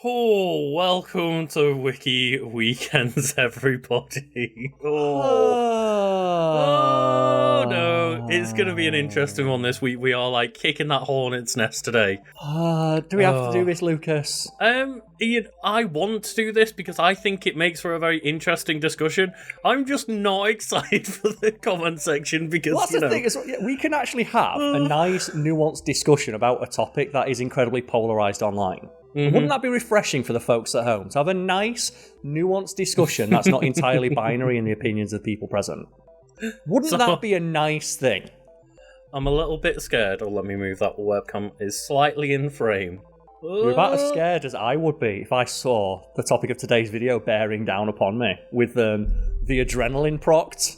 Oh, welcome to Wiki Weekends, everybody. Oh no, it's going to be an interesting one this week. We are like kicking that hornet's nest today. Do we have to do this, Lucas? Ian, I want to do this because I think it makes for a very interesting discussion. I'm just not excited for the comment section because, Well, that's the thing, we can actually have a nice, nuanced discussion about a topic that is incredibly polarised online. Mm-hmm. Wouldn't that be refreshing for the folks at home? To have a nice, nuanced discussion that's not entirely binary in the opinions of people present? Wouldn't that be a nice thing? I'm a little bit scared. Oh, let me move that webcam. Is slightly in frame. You're about as scared as I would be if I saw the topic of today's video bearing down upon me with the adrenaline procced.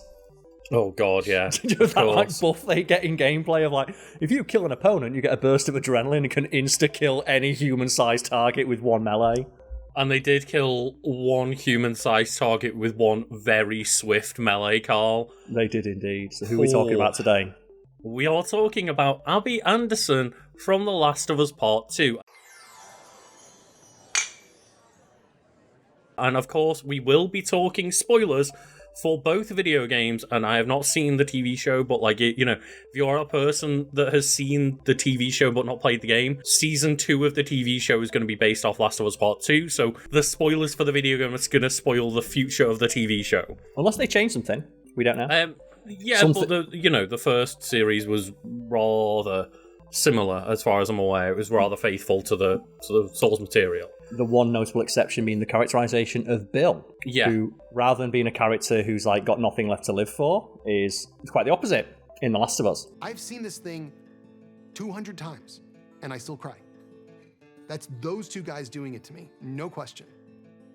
Oh god, yeah. That like buff they get in gameplay of like, if you kill an opponent, you get a burst of adrenaline and can insta-kill any human-sized target with one melee. And they did kill one human-sized target with one very swift melee, Karl. They did indeed. So who are we talking about today? We are talking about Abby Anderson from The Last of Us Part 2. And of course, we will be talking spoilers for both video games, and I have not seen the TV show, but like, if you're a person that has seen the TV show but not played the game, Season 2 of the TV show is going to be based off Last of Us Part 2, so the spoilers for the video game is going to spoil the future of the TV show. Unless they change something. We don't know. But the first series was rather similar, as far as I'm aware. It was rather faithful to the source material. The one notable exception being the characterization of Bill, who, rather than being a character who's like got nothing left to live for, is quite the opposite in The Last of Us. I've seen this thing 200 times, and I still cry. That's those two guys doing it to me, no question.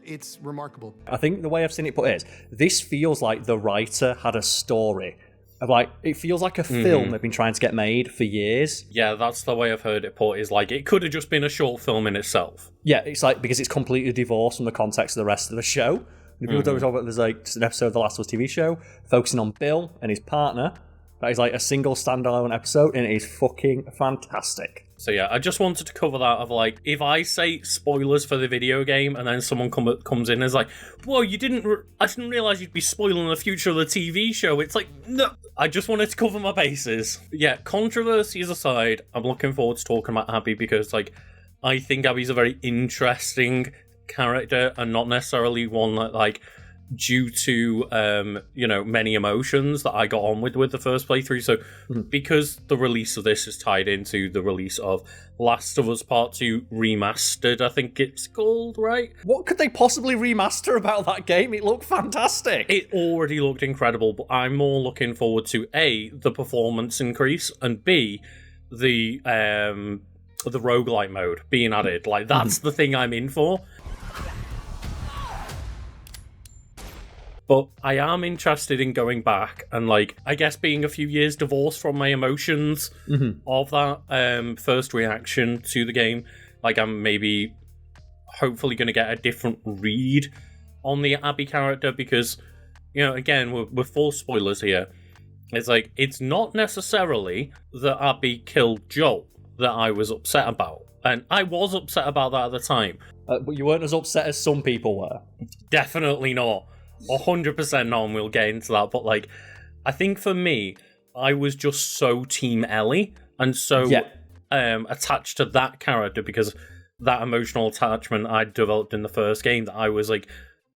It's remarkable. I think the way I've seen it put is, this feels like the writer had a story. It feels like a film they've been trying to get made for years. Yeah, that's the way I've heard it put, is like, it could have just been a short film in itself. Yeah, it's like, because it's completely divorced from the context of the rest of the show. People don't talk about, there's like just an episode of The Last of Us TV show focusing on Bill and his partner. That is like a single standalone episode, and it is fucking fantastic. So yeah, I just wanted to cover that of like, if I say spoilers for the video game and then someone comes in and is like, whoa, I didn't realise you'd be spoiling the future of the TV show. It's like, no, I just wanted to cover my bases. Yeah, controversies aside, I'm looking forward to talking about Abby because like, I think Abby's a very interesting character and not necessarily one that like, due to many emotions that I got on with the first playthrough. So because the release of this is tied into the release of Last of Us Part 2 Remastered, I think it's called, right? What could they possibly remaster about that game? It looked fantastic. It already looked incredible, but I'm more looking forward to A, the performance increase, and B, the roguelite mode being added. Like, that's the thing I'm in for. But I am interested in going back and, like, I guess being a few years divorced from my emotions of that first reaction to the game. Like, I'm maybe hopefully going to get a different read on the Abby character because, again, we're full spoilers here. It's like, it's not necessarily that Abby killed Joel that I was upset about. And I was upset about that at the time. But you weren't as upset as some people were. Definitely not. 100% not, and we'll get into that, but like, I think for me, I was just so Team Ellie, and so attached to that character because that emotional attachment I developed in the first game that I was like,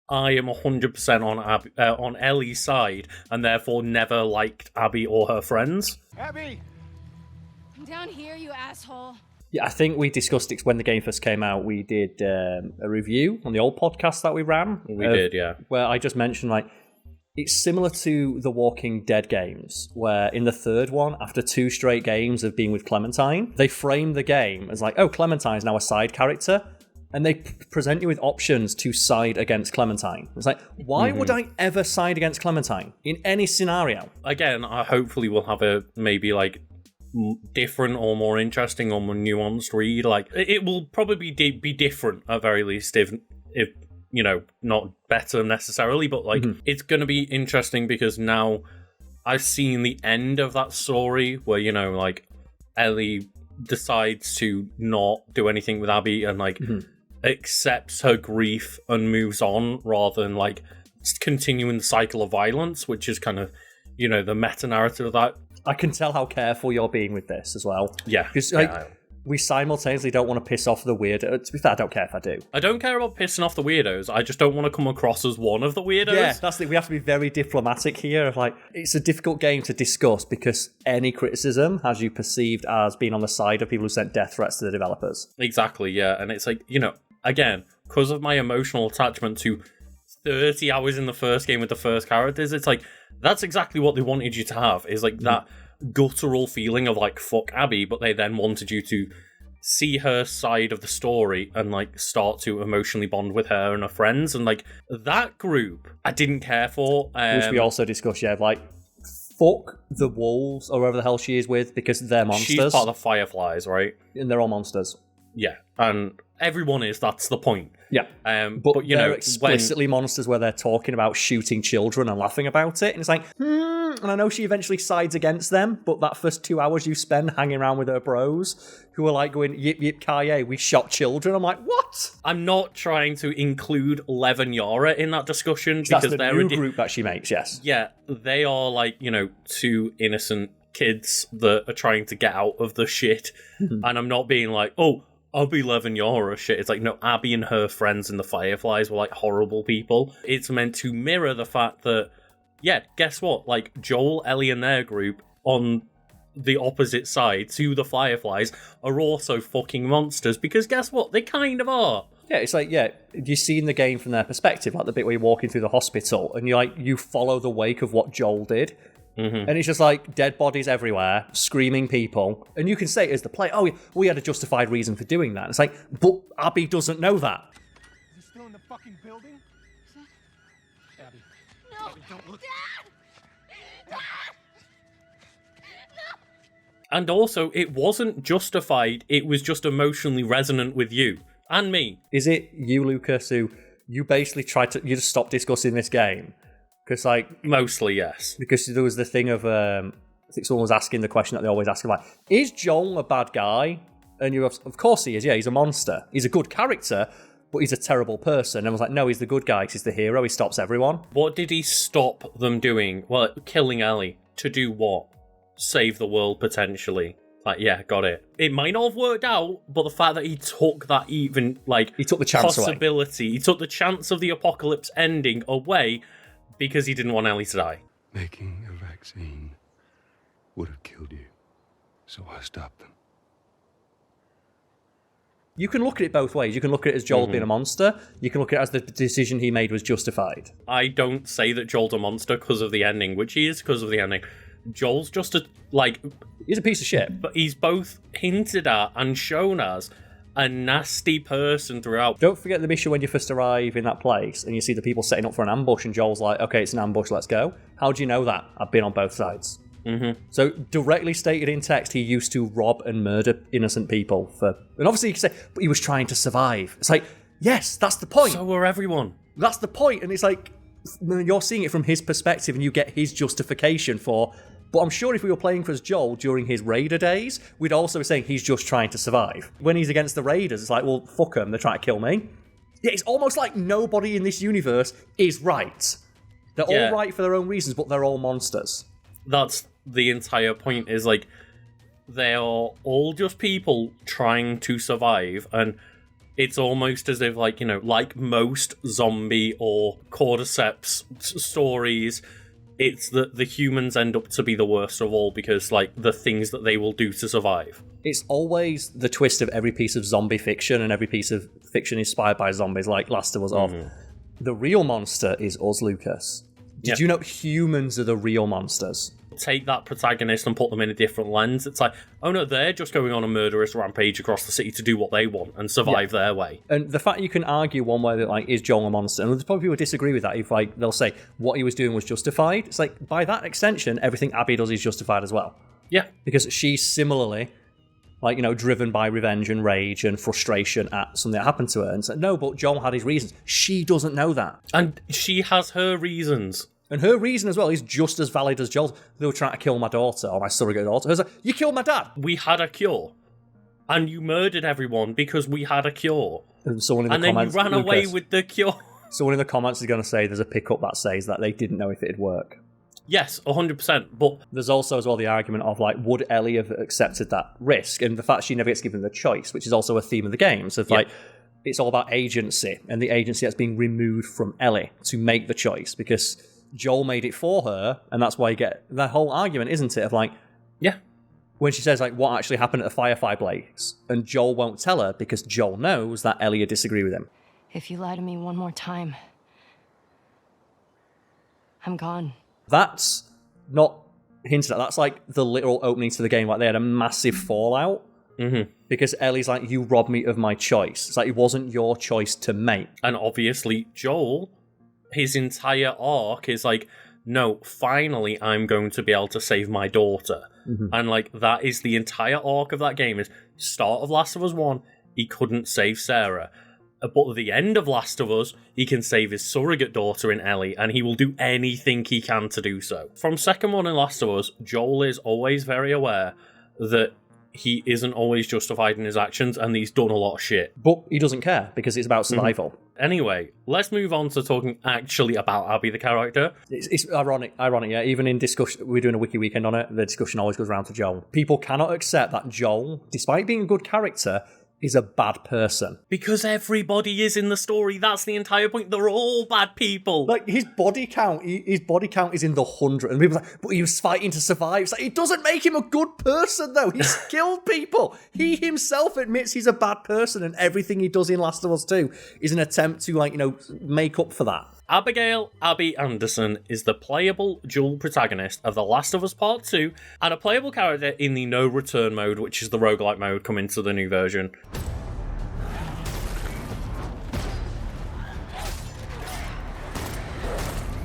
I am 100% on Ellie's side, and therefore never liked Abby or her friends. Abby! I'm down here, you asshole. Yeah, I think we discussed it when the game first came out. We did a review on the old podcast that we ran. We did, yeah. Where I just mentioned, like, it's similar to the Walking Dead games, where in the third one, after 2 straight games of being with Clementine, they frame the game as like, oh, Clementine's now a side character, and they present you with options to side against Clementine. It's like, why would I ever side against Clementine in any scenario? Again, I hopefully will have a maybe like different or more interesting or more nuanced read. Like, it will probably be different at very least, if not better necessarily, but like it's going to be interesting because now I've seen the end of that story where like Ellie decides to not do anything with Abby and like accepts her grief and moves on rather than like continuing the cycle of violence, which is kind of, the meta narrative of that. I can tell how careful you're being with this as well. Yeah. Because we simultaneously don't want to piss off the weirdo. To be fair, I don't care if I do. I don't care about pissing off the weirdos. I just don't want to come across as one of the weirdos. Yeah, that's the, we have to be very diplomatic here. Of like, it's a difficult game to discuss because any criticism has you perceived as being on the side of people who sent death threats to the developers. Exactly, yeah. And it's like, again, because of my emotional attachment to 30 hours in the first game with the first characters, it's like, that's exactly what they wanted you to have, is like that guttural feeling of like, fuck Abby, but they then wanted you to see her side of the story and like start to emotionally bond with her and her friends, and like that group I didn't care for. Which we also discussed, like, fuck the wolves or whoever the hell she is with, because they're monsters. She's part of the Fireflies, right? And they're all monsters. Yeah, and everyone is, that's the point. Yeah. But they're explicitly monsters where they're talking about shooting children and laughing about it. And it's like, and I know she eventually sides against them, but that first 2 hours you spend hanging around with her bros who are like going, yip, yip, kaye, we shot children. I'm like, what? I'm not trying to include Lev Yara in that discussion because that's the they're new group that she makes, yes. Yeah, they are like, two innocent kids that are trying to get out of the shit. And I'm not being like, oh, Abby, Lev, and Yara shit. It's like, no, Abby and her friends in the Fireflies were like horrible people. It's meant to mirror the fact that, yeah, guess what? Like, Joel, Ellie, and their group on the opposite side to the Fireflies are also fucking monsters, because guess what? They kind of are. Yeah, it's like, you see in the game from their perspective, like the bit where you're walking through the hospital and you follow the wake of what Joel did. And it's just like dead bodies everywhere, screaming people. And you can say as the player, oh, we had a justified reason for doing that. It's like, but Abby doesn't know that. Is he still in the fucking building? Abby. No! Abby, don't look. Dad! Dad! No! And also, it wasn't justified, it was just emotionally resonant with you. And me. Is it you, Lucas, who you basically you just stopped discussing this game? Because, like... Mostly, yes. Because there was the thing of... I think someone was asking the question that they always ask, like, is Joel a bad guy? And you of course he is, yeah, he's a monster. He's a good character, but he's a terrible person. And I was like, no, he's the good guy, because he's the hero, he stops everyone. What did he stop them doing? Well, killing Ellie. To do what? Save the world, potentially. Like, yeah, got it. It might not have worked out, but the fact that he took that even, like... He took the chance possibility, away. He took the chance of the apocalypse ending away because he didn't want Ellie to die. Making a vaccine would have killed you, so I stopped them. You can look at it both ways. You can look at it as Joel being a monster. You can look at it as the decision he made was justified. I don't say that Joel's a monster because of the ending, which he is because of the ending. Joel's just he's a piece of shit. But he's both hinted at and shown as a nasty person throughout. Don't forget the mission when you first arrive in that place and you see the people setting up for an ambush and Joel's like, okay, it's an ambush, let's go. How do you know that? I've been on both sides. So directly stated in text, he used to rob and murder innocent people and obviously you can say, but he was trying to survive. It's like, yes, that's the point. So were everyone. That's the point. And it's like, you're seeing it from his perspective and you get his justification for... But I'm sure if we were playing for Joel during his Raider days, we'd also be saying he's just trying to survive. When he's against the Raiders, it's like, well, fuck them, they're trying to kill me. Yeah, it's almost like nobody in this universe is right. They're all right for their own reasons, but they're all monsters. That's the entire point, is like, they are all just people trying to survive, and it's almost as if, like, like most zombie or cordyceps stories, it's that the humans end up to be the worst of all because, like, the things that they will do to survive. It's always the twist of every piece of zombie fiction and every piece of fiction inspired by zombies, like Last of Us of. The real monster is us, Lucas. Did you know humans are the real monsters? Take that protagonist and put them in a different lens. It's like, oh no, they're just going on a murderous rampage across the city to do what they want and survive their way. And the fact you can argue one way that, like, is Joel a monster, and there's probably people who disagree with that. If, like, they'll say what he was doing was justified. It's like, by that extension, everything Abby does is justified as well. Yeah. Because she's similarly, like, driven by revenge and rage and frustration at something that happened to her. And said, no, but Joel had his reasons. She doesn't know that. And she has her reasons. And her reason as well is just as valid as Joel's. They were trying to kill my daughter, or my surrogate daughter. Her like, you killed my dad. We had a cure. and you murdered everyone because we had a cure. And someone in the And then you comments, ran away Lucas, with the cure. someone in the comments is going to say there's a pickup that says that they didn't know if it'd work. Yes, 100%. But There's also as well the argument of like, would Ellie have accepted that risk? And the fact she never gets given the choice, which is also a theme of the game. So like, it's all about agency, and the agency that's being removed from Ellie to make the choice, because Joel made it for her, and that's why you get that whole argument, isn't it? Of like, yeah, when she says like, what actually happened at the Firefly Blaze, and Joel won't tell her because Joel knows that Ellie would disagree with him. If you lie to me one more time, I'm gone. That's not hinted at. That's like the literal opening to the game. Like they had a massive fallout. Mm-hmm. Because Ellie's like, you robbed me of my choice. It's like, it wasn't your choice to make. And obviously, Joel, his entire arc is like, no, finally I'm going to be able to save my daughter. Mm-hmm. And like, that is the entire arc of that game. Is start of Last of Us 1, he couldn't save Sarah. But at the end of Last of Us, he can save his surrogate daughter in Ellie, and he will do anything he can to do so. From second one in Last of Us, Joel is always very aware that he isn't always justified in his actions, and he's done a lot of shit. But he doesn't care, because it's about survival. Mm-hmm. Anyway, let's move on to talking actually about Abby, the character. It's ironic, yeah. Even in discussion, we're doing a wiki weekend on it, the discussion always goes around to Joel. People cannot accept that Joel, despite being a good character, is a bad person. Because everybody is in the story. That's the entire point. They're all bad people. Like, his body count is in the 100. And people are like, but he was fighting to survive. It's like, it doesn't make him a good person, though. He's killed people. He himself admits he's a bad person, and everything he does in Last of Us 2 is an attempt to, like, make up for that. Abigail Abby Anderson is the playable dual protagonist of The Last of Us Part 2 and a playable character in the No Return mode, which is the roguelike mode coming to the new version.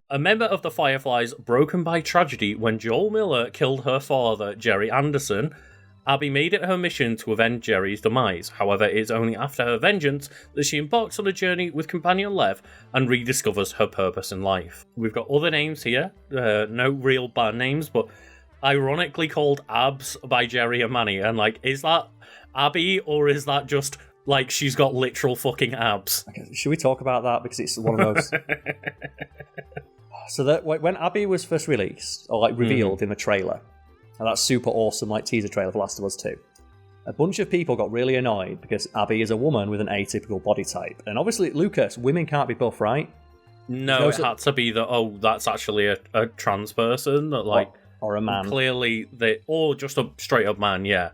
A member of the Fireflies broken by tragedy when Joel Miller killed her father, Jerry Anderson, Abby made it her mission to avenge Jerry's demise. However, it is only after her vengeance that she embarks on a journey with companion Lev and rediscovers her purpose in life. We've got other names here, no real band names, but ironically called Abs by Jerry and Manny. And like, is that Abby, or is that just like she's got literal fucking abs? Okay, should we talk about that? Because it's one of those... So that when Abby was first released, or like revealed in the trailer, and that super awesome like teaser trailer for Last of Us 2, a bunch of people got really annoyed because Abby is a woman with an atypical body type. And obviously, Lucas, women can't be buff, right? No, it had to be that, that's actually a trans person, that like... Or a man. Clearly, or just a straight up man, yeah.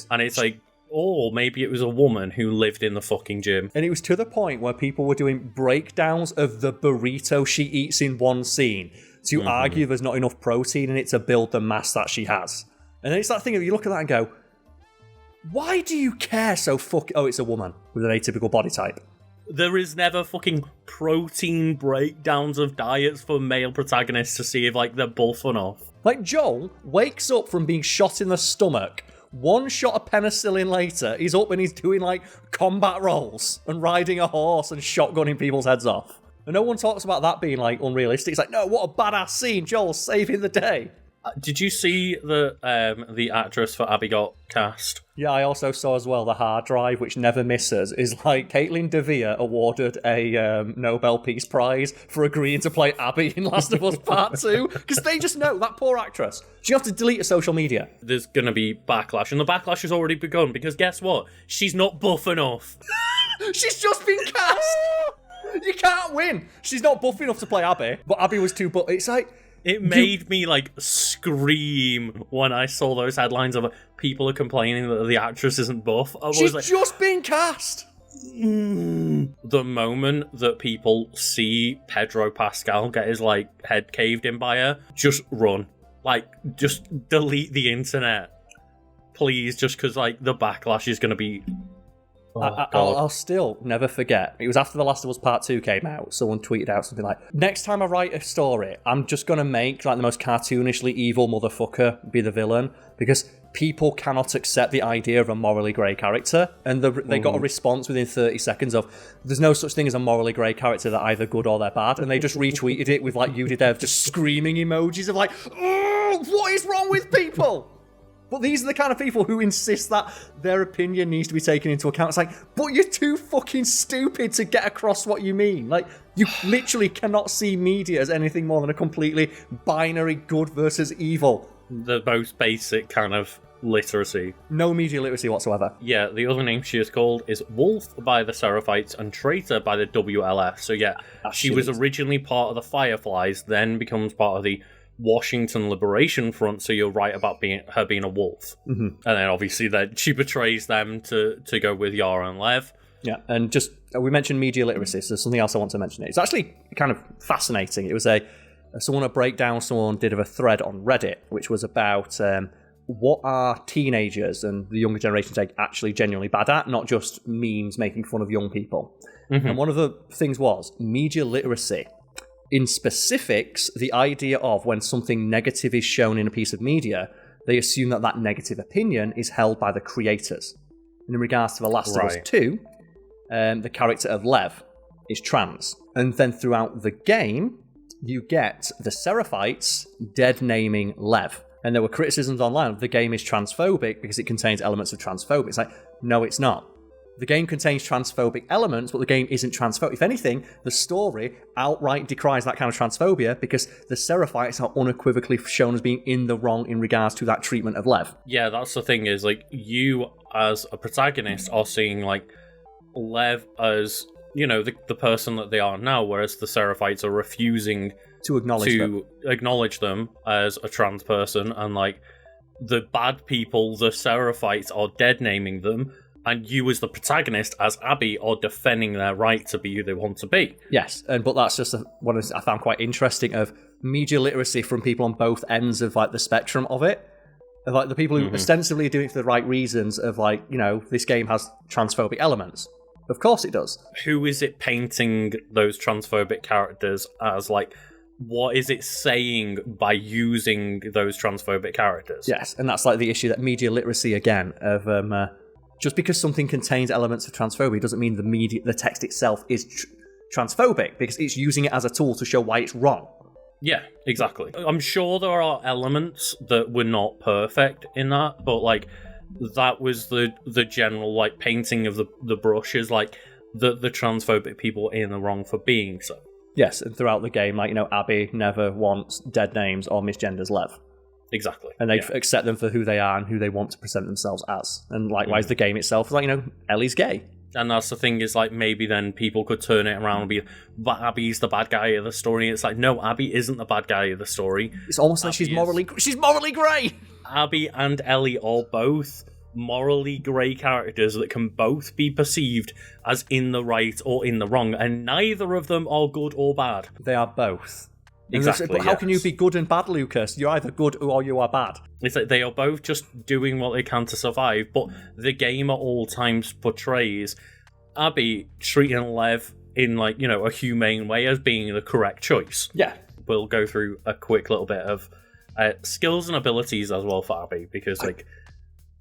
And it's like, or maybe it was a woman who lived in the fucking gym. And it was to the point where people were doing breakdowns of the burrito she eats in one scene to argue there's not enough protein in it to build the mass that she has. And then it's that thing of you look at that and go, why do you care so Oh, it's a woman with an atypical body type. There is never fucking protein breakdowns of diets for male protagonists to see if, like, they're buff enough. Like, Joel wakes up from being shot in the stomach. One shot of penicillin later, he's up and he's doing, like, combat rolls and riding a horse and shotgunning people's heads off. And no one talks about that being, like, unrealistic. It's like, no, what a badass scene. Joel saving the day. Did you see the actress for Abby got cast? Yeah, I also saw as well the hard drive, which never misses, is like Caitlin Devere awarded a Nobel Peace Prize for agreeing to play Abby in Last of Us Part 2, because they just know, that poor actress, she have to delete her social media. There's going to be backlash, and the backlash has already begun, because guess what? She's not buff enough. She's just been cast! You can't win! She's not buff enough to play Abby, but Abby was too buff. It's like... It made me, like, scream when I saw those headlines of people are complaining that the actress isn't buff. She's like, just been cast! The moment that people see Pedro Pascal get his, like, head caved in by her, just run. Like, just delete the internet. Please, just because, like, the backlash is going to be... I'll still never forget. It was after The Last of Us Part 2 came out. Someone tweeted out something like, next time I write a story, I'm just going to make like the most cartoonishly evil motherfucker be the villain, because people cannot accept the idea of a morally grey character. And they got a response within 30 seconds of, there's no such thing as a morally grey character, they're either good or they're bad. And they just retweeted it with like you did there, just screaming emojis of like, what is wrong with people? But these are the kind of people who insist that their opinion needs to be taken into account. It's like, but you're too fucking stupid to get across what you mean. Like, you literally cannot see media as anything more than a completely binary good versus evil. The most basic kind of literacy. No media literacy whatsoever. Yeah, the other name she is called is Wolf by the Seraphites and Traitor by the WLF. So yeah, she was originally part of the Fireflies, then becomes part of the Washington Liberation Front, so you're right about her being a wolf. Mm-hmm. And then obviously she betrays them to go with Yara and Lev. Yeah, and just, we mentioned media literacy, so there's something else I want to mention. It's actually kind of fascinating. It was a breakdown someone did of a thread on Reddit, which was about what are teenagers and the younger generation actually genuinely bad at, not just memes making fun of young people. Mm-hmm. And one of the things was media literacy. In specifics, the idea of when something negative is shown in a piece of media, they assume that negative opinion is held by the creators. And in regards to The Last of Us 2, the character of Lev is trans. And then throughout the game, you get the Seraphites dead-naming Lev. And there were criticisms online, the game is transphobic because it contains elements of transphobia. It's like, no, it's not. The game contains transphobic elements, but the game isn't transphobic. If anything, the story outright decries that kind of transphobia because the Seraphites are unequivocally shown as being in the wrong in regards to that treatment of Lev. Yeah, that's the thing is, like, you as a protagonist are seeing, like, Lev as, you know, the person that they are now, whereas the Seraphites are refusing to acknowledge them as a trans person, and, like, the bad people, the Seraphites, are dead-naming them, and you as the protagonist, as Abby, are defending their right to be who they want to be. Yes, but that's just one I found quite interesting of media literacy from people on both ends of like the spectrum of it. Of, like the people who ostensibly do it for the right reasons of like, you know, this game has transphobic elements. Of course it does. Who is it painting those transphobic characters as? Like, what is it saying by using those transphobic characters? Yes, and that's like the issue that media literacy again of just because something contains elements of transphobia doesn't mean the text itself is transphobic, because it's using it as a tool to show why it's wrong. Yeah, exactly. I'm sure there are elements that were not perfect in that, but like that was the general like painting of the brush is like the transphobic people in the wrong for being so. Yes, and throughout the game, like, you know, Abby never wants dead names or misgenders Lev. Exactly. And they accept them for who they are and who they want to present themselves as. And likewise, the game itself is like, you know, Ellie's gay. And that's the thing is, like, maybe then people could turn it around and be, but Abby's the bad guy of the story. It's like, no, Abby isn't the bad guy of the story. It's almost like she's morally grey. Abby and Ellie are both morally grey characters that can both be perceived as in the right or in the wrong, and neither of them are good or bad. They are both. Exactly. But how can you be good and bad, Lucas? You're either good or you are bad. It's like they are both just doing what they can to survive, but the game at all times portrays Abby treating Lev in, like, you know, a humane way as being the correct choice. Yeah. We'll go through a quick little bit of skills and abilities as well for Abby, because, like,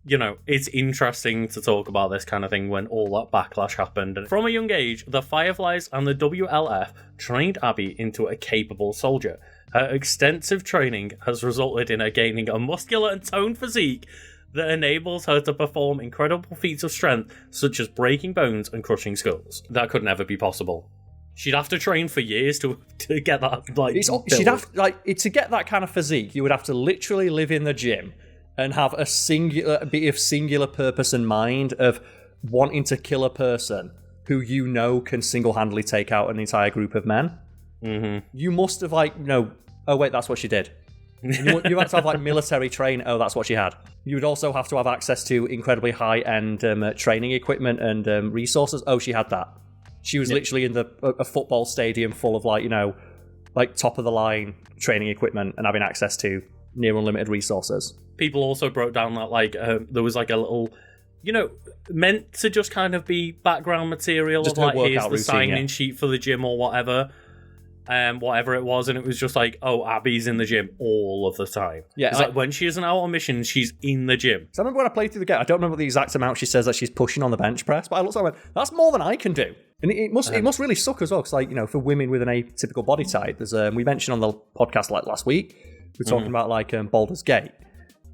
you know, it's interesting to talk about this kind of thing when all that backlash happened. And from a young age, the Fireflies and the WLF trained Abby into a capable soldier. Her extensive training has resulted in her gaining a muscular and toned physique that enables her to perform incredible feats of strength, such as breaking bones and crushing skulls. That could never be possible. She'd have to train for years to get that, like, she'd have, like, to get that kind of physique, you would have to literally live in the gym and have a singular purpose in mind of wanting to kill a person who you know can single-handedly take out an entire group of men. Mm-hmm. You must have, like, you know, oh wait, that's what she did. You had to have, like, military training. Oh, that's what she had. You would also have to have access to incredibly high-end training equipment and resources. Oh, she had that. She was literally in a football stadium full of, like, you know, like top-of-the-line training equipment and having access to near unlimited resources. People also broke down that, like, there was, like, a little, you know, meant to just kind of be background material just of, like, here's the routine, sign-in sheet for the gym or whatever it was, and it was just like, oh, Abby's in the gym all of the time. Yeah, it's like when she isn't out on mission, she's in the gym. So I remember when I played through the game, I don't remember the exact amount she says that she's pushing on the bench press, but I looked at it and went, that's more than I can do. And it must really suck as well, because, like, you know, for women with an atypical body type, there's we mentioned on the podcast, like, last week, we're talking about, like, Baldur's Gate.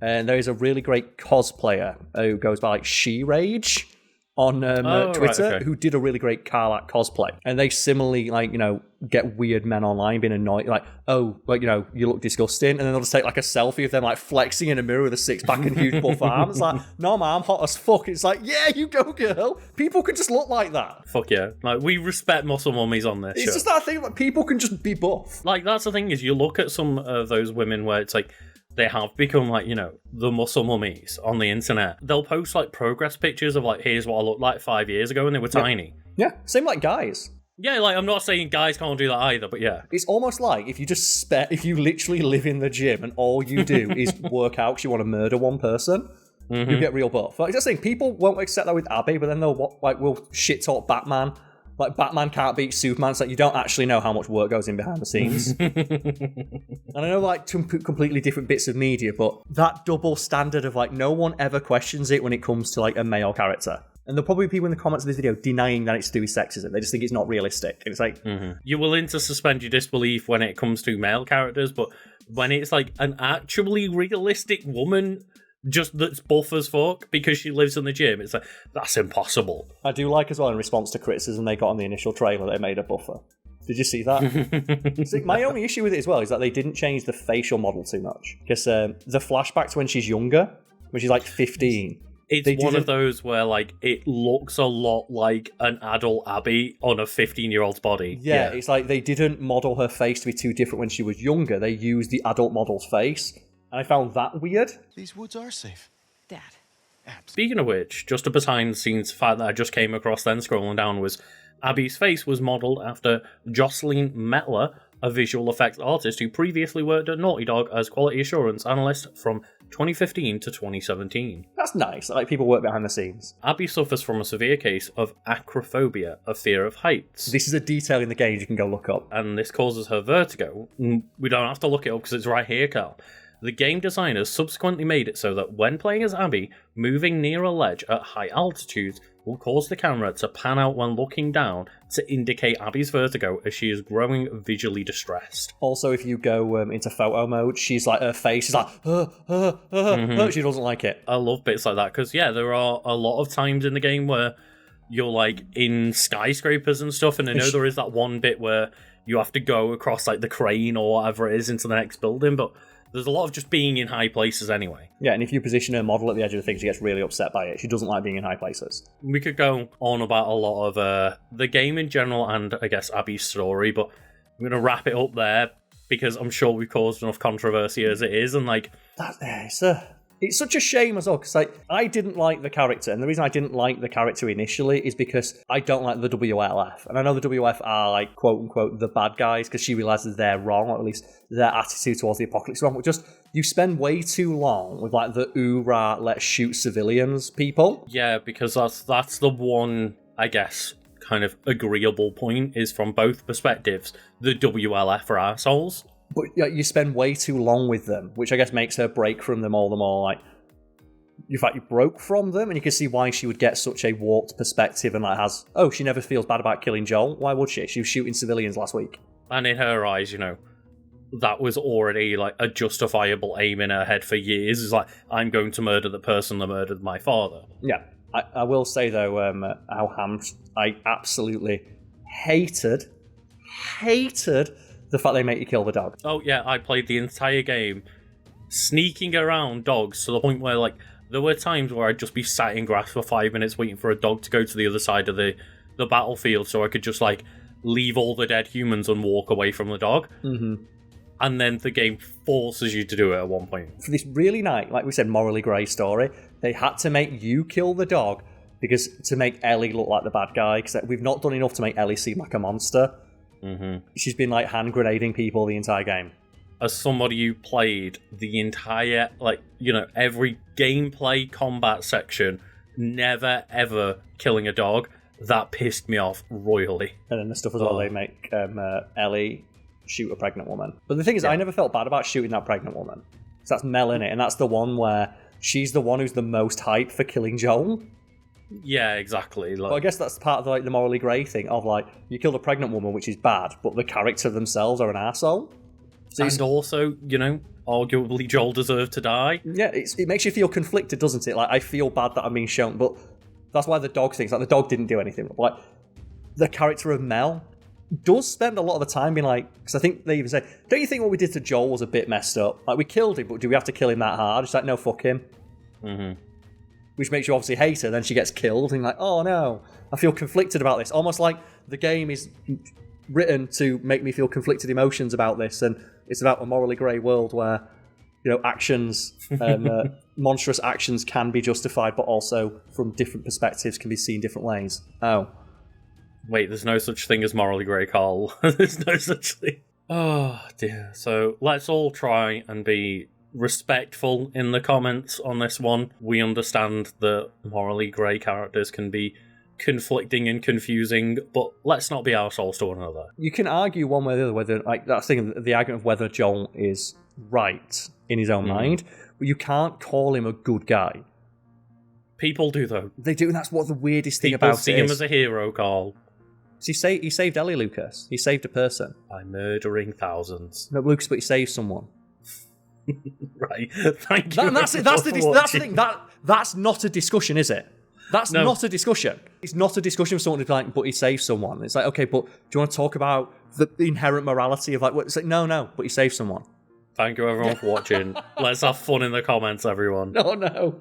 And there is a really great cosplayer who goes by like She Rage on Twitter, right, okay. who did a really great Karlak cosplay. And they similarly, like, you know, get weird men online being annoyed, like, oh, like, you know, you look disgusting. And then they'll just take like a selfie of them like flexing in a mirror with a six-pack and huge buff arms. It's like, no, man, I'm hot as fuck. It's like, yeah, you go, girl. People can just look like that. Fuck yeah. Like, we respect muscle mummies on this It's show. just that thing, like, people can just be buff. Like, that's the thing, is you look at some of those women where it's like, they have become, like, you know, the muscle mummies on the internet. They'll post, like, progress pictures of, like, here's what I looked like 5 years ago when they were tiny. Yeah, same like guys. Yeah, like, I'm not saying guys can't do that either, but yeah. It's almost like if you just if you literally live in the gym and all you do is work out because you want to murder one person, you get real buff. Like, just saying, people won't accept that with Abby, but then we'll shit talk Batman. Like, Batman can't beat Superman. It's like, you don't actually know how much work goes in behind the scenes. And I know, like, two completely different bits of media, but that double standard of, like, no one ever questions it when it comes to, like, a male character. And there'll probably be people in the comments of this video denying that it's to do with sexism. They just think it's not realistic. And it's like... You're willing to suspend your disbelief when it comes to male characters, but when it's, like, an actually realistic woman... just that's buff as fuck because she lives in the gym, it's like, that's impossible. I do like as well, in response to criticism they got on the initial trailer, they made a buffer. Did you see that? See, my only issue with it as well is that they didn't change the facial model too much. Because the flashback to when she's younger, when she's like 15... It's one of those where, like, it looks a lot like an adult Abby on a 15-year-old's body. Yeah, it's like they didn't model her face to be too different when she was younger. They used the adult model's face. And I found that weird. These woods are safe. Dad. Speaking of which, just a behind-the-scenes fact that I just came across then scrolling down was Abby's face was modelled after Jocelyn Mettler, a visual effects artist who previously worked at Naughty Dog as quality assurance analyst from 2015 to 2017. That's nice. I like people work behind the scenes. Abby suffers from a severe case of acrophobia, a fear of heights. This is a detail in the game you can go look up. And this causes her vertigo. We don't have to look it up because it's right here, Carl. The game designers subsequently made it so that when playing as Abby, moving near a ledge at high altitudes will cause the camera to pan out when looking down to indicate Abby's vertigo as she is growing visually distressed. Also, if you go into photo mode, she's like, her face is like, she doesn't like it. I love bits like that because, yeah, there are a lot of times in the game where you're like in skyscrapers and stuff, and I know there is that one bit where you have to go across like the crane or whatever it is into the next building, but there's a lot of just being in high places anyway. Yeah, and if you position her model at the edge of the thing, she gets really upset by it. She doesn't like being in high places. We could go on about a lot of the game in general and, I guess, Abby's story, but I'm going to wrap it up there because I'm sure we've caused enough controversy as it is, and like... It's such a shame as well, because like, I didn't like the character, and the reason I didn't like the character initially is because I don't like the WLF. And I know the WLF are, like, quote-unquote, the bad guys, because she realises they're wrong, or at least their attitude towards the apocalypse is wrong. But just, you spend way too long with, like, the oorah, let's shoot civilians people. Yeah, because that's the one, I guess, kind of agreeable point, is from both perspectives, the WLF are assholes. But you spend way too long with them, which I guess makes her break from them all the more, like... In fact, you broke from them, and you can see why she would get such a warped perspective and like has... Oh, she never feels bad about killing Joel. Why would she? She was shooting civilians last week. And in her eyes, you know, that was already like a justifiable aim in her head for years. It's like, I'm going to murder the person that murdered my father. Yeah. I will say, though, I absolutely hated the fact they make you kill the dog. Oh, yeah, I played the entire game sneaking around dogs to the point where, like, there were times where I'd just be sat in grass for 5 minutes waiting for a dog to go to the other side of the battlefield so I could just, like, leave all the dead humans and walk away from the dog. Mm-hmm. And then the game forces you to do it at one point. For this really nice, like we said, morally grey story, they had to make you kill the dog because to make Ellie look like the bad guy, because we've not done enough to make Ellie seem like a monster. Mm-hmm. She's been like hand grenading people the entire game. As somebody who played the entire, like, you know, every gameplay combat section, never ever killing a dog, that pissed me off royally. And then the stuff as well, they make Ellie shoot a pregnant woman. But the thing is, I never felt bad about shooting that pregnant woman. So that's Mel in it, and that's the one where she's the one who's the most hyped for killing Joel. Yeah, exactly. Like, but I guess that's part of the morally grey thing of, like, you killed a pregnant woman, which is bad, but the character themselves are an arsehole. And also, arguably Joel deserved to die. Yeah, it makes you feel conflicted, doesn't it? Like, I feel bad that I'm being shown, but that's why the dog thing's like, the dog didn't do anything. Like, the character of Mel does spend a lot of the time being like, because I think they even say, don't you think what we did to Joel was a bit messed up? Like, we killed him, but do we have to kill him that hard? It's like, no, fuck him. Mm-hmm. Which makes you obviously hate her, then she gets killed, and you're like, oh no, I feel conflicted about this. Almost like the game is written to make me feel conflicted emotions about this, and it's about a morally grey world where, actions, monstrous actions can be justified, but also from different perspectives can be seen different ways. Oh. Wait, there's no such thing as morally grey, Carl. There's no such thing. Oh, dear. So let's all try and be respectful in the comments on this one. We understand that morally grey characters can be conflicting and confusing, but let's not be arseholes to one another. You can argue one way or the other whether, like, that thing, the argument of whether Joel is right in his own mind, but you can't call him a good guy. People do, though. They do, and that's what the weirdest thing People about see it him is. as a hero, Carl. He saved Ellie, Lucas. He saved a person. By murdering thousands. No, Lucas, but he saved someone. Right. Thank you. That's it. That's the thing. That's not a discussion, is it? That's not a discussion. It's not a discussion for someone to be like, but he saved someone. It's like, okay, but do you want to talk about the inherent morality of like, what? It's like, no, but he saved someone. Thank you, everyone, for watching. Let's have fun in the comments, everyone. No.